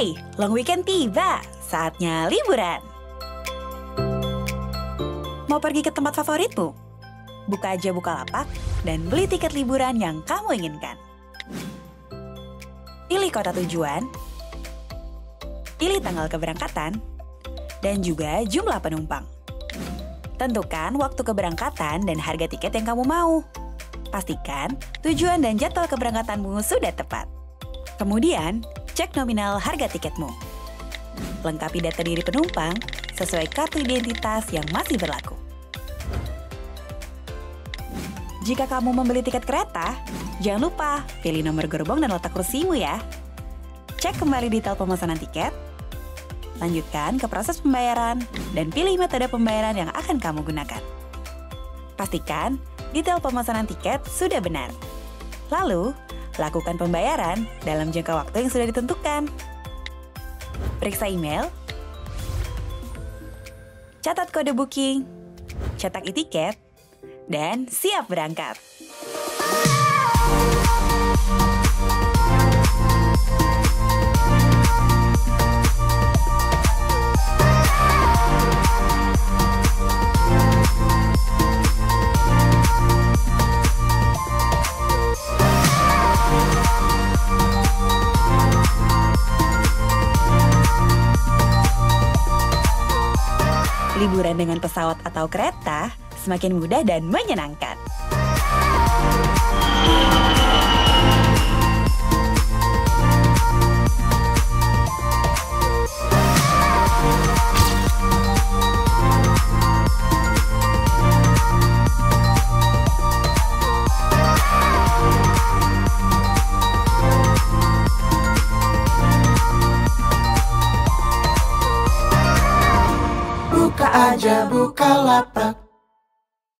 Hey, long weekend tiba. Saatnya liburan. Mau pergi ke tempat favoritmu? Buka aja Bukalapak dan beli tiket liburan yang kamu inginkan. Pilih kota tujuan, pilih tanggal keberangkatan, dan juga jumlah penumpang. Tentukan waktu keberangkatan dan harga tiket yang kamu mau. Pastikan tujuan dan jadwal keberangkatanmu sudah tepat. Kemudian, cek nominal harga tiketmu. Lengkapi data diri penumpang sesuai kartu identitas yang masih berlaku. Jika kamu membeli tiket kereta, jangan lupa pilih nomor gerbong dan letak kursimu ya. Cek kembali detail pemesanan tiket, lanjutkan ke proses pembayaran, dan pilih metode pembayaran yang akan kamu gunakan. Pastikan detail pemesanan tiket sudah benar. Lalu, lakukan pembayaran dalam jangka waktu yang sudah ditentukan. Periksa email, catat kode booking, cetak e-tiket, dan siap berangkat. Liburan dengan pesawat atau kereta semakin mudah dan menyenangkan. Buka aja Bukalapak.